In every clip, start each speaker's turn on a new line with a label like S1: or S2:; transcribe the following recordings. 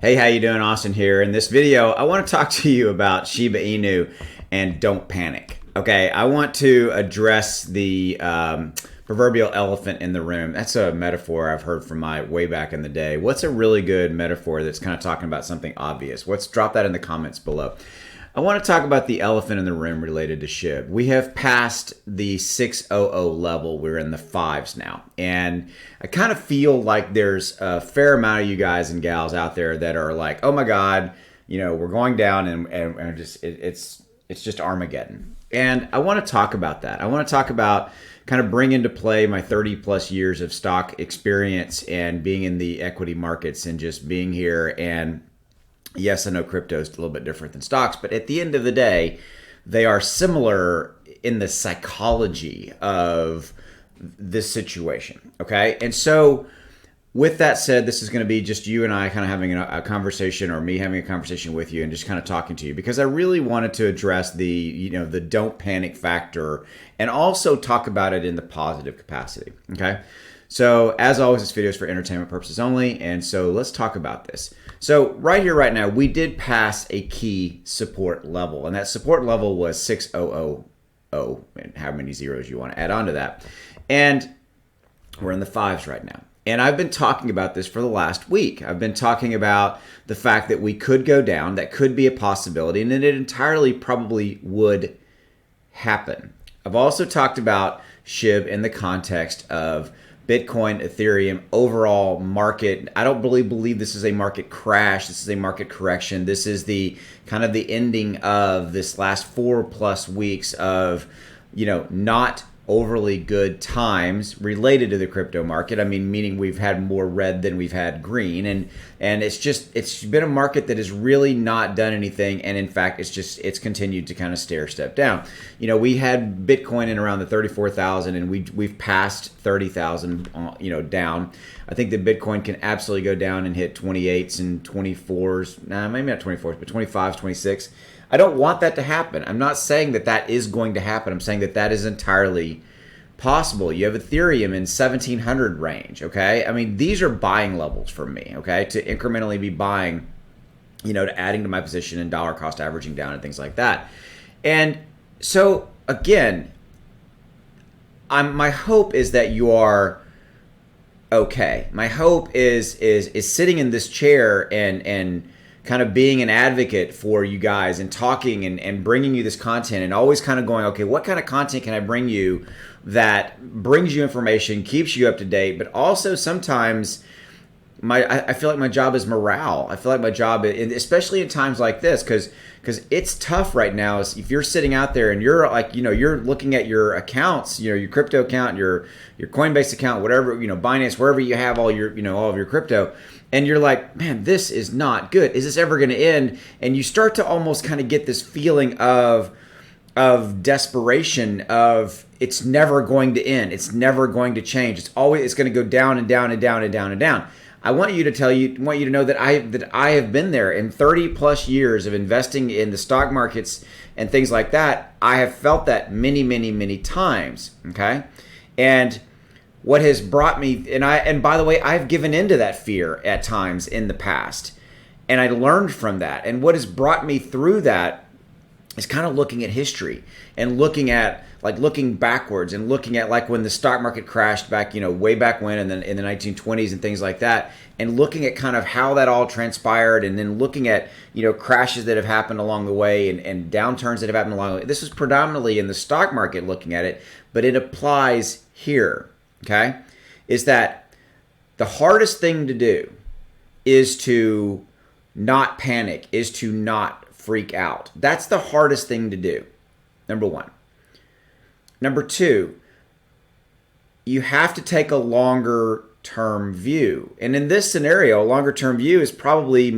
S1: Hey, how you doing? Austin here. In this video, I want to talk to you about Shiba Inu and don't panic. Okay, I want to address the proverbial elephant in the room. That's a metaphor I've heard from my way back in the day. What's a really good metaphor that's kind of talking about something obvious? Drop that in the comments below. I want to talk about the elephant in the room related to SHIB. We have passed the 600 level. We're in the fives now. And I kind of feel like there's a fair amount of you guys and gals out there that are like, oh my God, we're going down and it's just Armageddon. And I want to talk about that. I want to talk about kind of bring into play my 30 plus years of stock experience and being in the equity markets and just being here. And yes, I know crypto is a little bit different than stocks, but at the end of the day, they are similar in the psychology of this situation. Okay. And so with that said, this is going to be just you and I kind of having a conversation, or me having a conversation with you and just kind of talking to you, because I really wanted to address the don't panic factor and also talk about it in the positive capacity. Okay. So as always, this video is for entertainment purposes only. And so let's talk about this. So right here, right now, we did pass a key support level, and that support level was 600, and how many zeros you want to add on to that. And we're in the fives right now. And I've been talking about this for the last week. I've been talking about the fact that we could go down, that could be a possibility, and that it entirely probably would happen. I've also talked about SHIB in the context of Bitcoin, Ethereum, overall market. I don't really believe this is a market crash. This is a market correction. This is the kind of the ending of this last 4+ weeks of, not overly good times related to the crypto market. I mean, meaning we've had more red than we've had green. And it's been a market that has really not done anything. And in fact, it's continued to kind of stair step down. We had Bitcoin in around the 34,000 and we've passed 30,000, down. I think that Bitcoin can absolutely go down and hit 28s and 24s. Maybe not 24s, but 25s, 26. I don't want that to happen. I'm not saying that that is going to happen. I'm saying that that is entirely possible. You have Ethereum in 1700 range, okay? I mean, these are buying levels for me, okay? To incrementally be buying, to adding to my position and dollar cost averaging down and things like that. And so, again, my hope is that you are okay. My hope is sitting in this chair and kind of being an advocate for you guys and talking and bringing you this content and always kind of going, okay, what kind of content can I bring you that brings you information, keeps you up to date, but also sometimes I feel like my job is morale. I feel like my job, especially in times like this, because it's tough right now. If you're sitting out there and you're like, you're looking at your accounts, your crypto account, your Coinbase account, whatever, Binance, wherever you have all your, all of your crypto, and you're like, man, this is not good. Is this ever going to end? And you start to almost kind of get this feeling of desperation, of it's never going to end. It's never going to change. It's going to go down and down and down and down and down. I want you to know that I have been there in 30 plus years of investing in the stock markets and things like that. I have felt that many, many, many times. Okay. And what has brought me, and by the way, I've given into that fear at times in the past, and I learned from that. And what has brought me through that is kind of looking at history and looking backwards and looking at like when the stock market crashed back, way back when in the 1920s and things like that, and looking at kind of how that all transpired, and then looking at, crashes that have happened along the way and downturns that have happened along the way. This is predominantly in the stock market looking at it, but it applies here. Okay, is that the hardest thing to do is to not panic, is to not freak out. That's the hardest thing to do, number one. Number two, you have to take a longer term view. And in this scenario, a longer term view is probably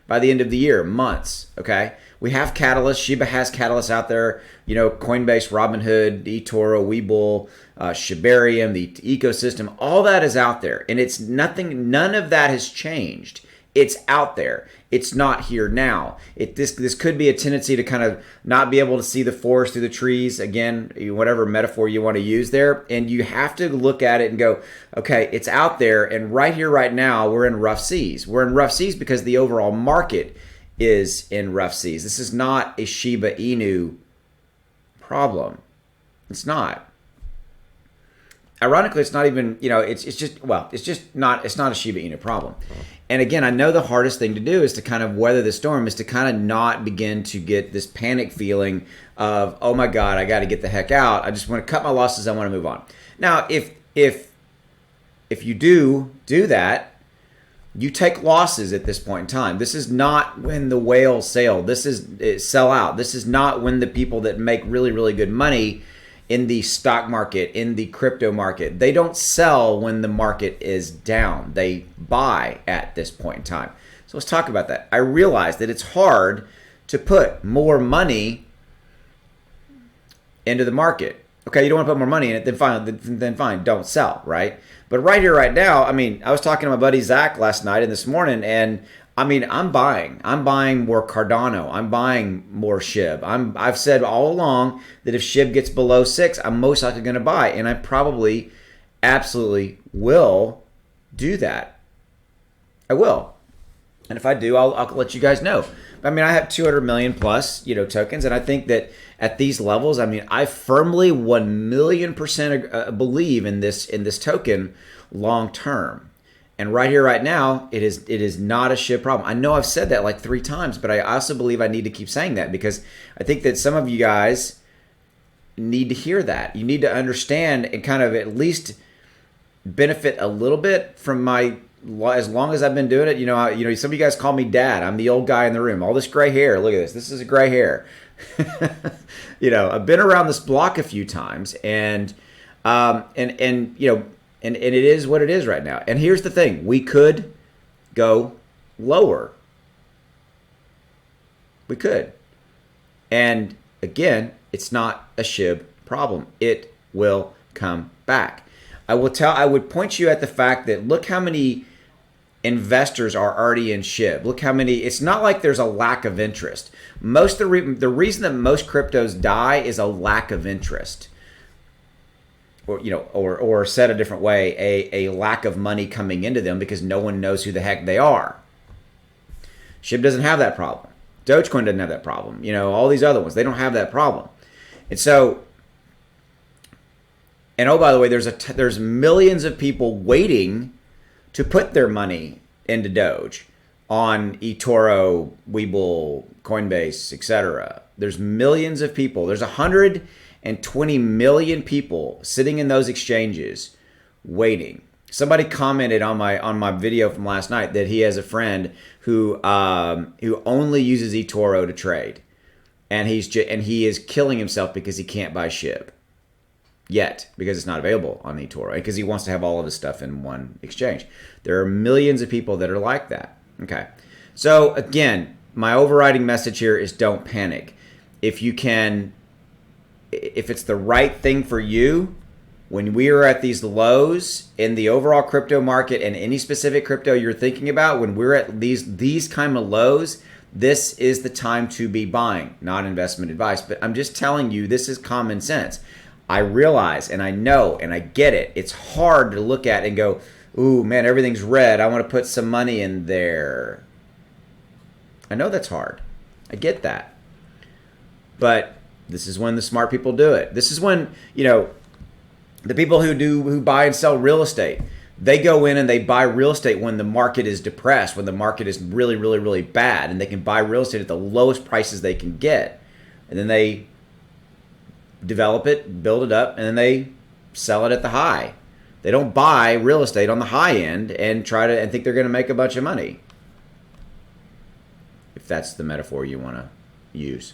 S1: by the end of the year, months, okay? We have catalysts. Shiba has catalysts out there, Coinbase, Robinhood, eToro, Webull, Shibarium, the ecosystem, all that is out there. And it's nothing, none of that has changed It's out there. It's not here now. This could be a tendency to kind of not be able to see the forest through the trees. Again, whatever metaphor you want to use there. And you have to look at it and go, okay, it's out there. And right here, right now, we're in rough seas. We're in rough seas because the overall market is in rough seas. This is not a Shiba Inu problem. It's not. Ironically, it's not even, it's not a Shiba Inu problem. And again, I know the hardest thing to do is to kind of weather the storm, is to kind of not begin to get this panic feeling of, oh my God, I got to get the heck out. I just want to cut my losses. I want to move on. Now, if you do that, you take losses at this point in time. This is not when the whales sail. This is sell out. This is not when the people that make really, really good money in the stock market, in the crypto market, they don't sell when the market is down. They buy at this point in time. So let's talk about that. I realize that it's hard to put more money into the market. Okay, you don't want to put more money in it, then fine, don't sell, right? But right here, right now, I mean, I was talking to my buddy Zach last night and this morning, and I mean, I'm buying more Cardano. I'm buying more SHIB. I've said all along that if SHIB gets below 6, I'm most likely going to buy, and I probably absolutely will do that. I will. And if I do, I'll let you guys know. I mean, I have 200 million plus, tokens, and I think that at these levels, I mean, I firmly 1,000,000% believe in this token long term. And right here, right now, it is not a SHIB problem. I know I've said that like 3 times, but I also believe I need to keep saying that because I think that some of you guys need to hear that. You need to understand and kind of at least benefit a little bit from as long as I've been doing it. Some of you guys call me dad. I'm the old guy in the room. All this gray hair. Look at this. This is a gray hair. I've been around this block a few times, and it is what it is right now. And here's the thing. We could go lower. We could. And again, it's not a SHIB problem. It will come back. I would point you at the fact that look how many investors are already in SHIB. Look how many. It's not like there's a lack of interest. The reason that most cryptos die is a lack of interest. Or said a different way, a lack of money coming into them because no one knows who the heck they are. SHIB doesn't have that problem. Dogecoin doesn't have that problem. All these other ones, they don't have that problem. And so, and oh, by the way, there's millions of people waiting to put their money into Doge on eToro, Webull, Coinbase, etc. There's millions of people. There's 120 million people sitting in those exchanges waiting. Somebody commented on my video from last night that he has a friend who only uses eToro to trade, and he is killing himself because he can't buy SHIB yet because it's not available on eToro because he wants to have all of his stuff in one exchange. There are millions of people that are like that. Okay, so again, my overriding message here is don't panic. If it's the right thing for you, when we are at these lows in the overall crypto market and any specific crypto you're thinking about, when we're at these kind of lows, this is the time to be buying, not investment advice. But I'm just telling you, this is common sense. I realize and I know and I get it. It's hard to look at and go, ooh, man, everything's red. I want to put some money in there. I know that's hard. I get that. But this is when the smart people do it. This is when, the people who buy and sell real estate, they go in and they buy real estate when the market is depressed, when the market is really, really, really bad, and they can buy real estate at the lowest prices they can get. And then they develop it, build it up, and then they sell it at the high. They don't buy real estate on the high end and think they're going to make a bunch of money. If that's the metaphor you want to use.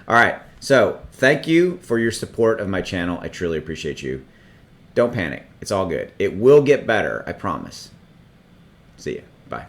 S1: All right. So thank you for your support of my channel. I truly appreciate you. Don't panic. It's all good. It will get better. I promise. See ya. Bye.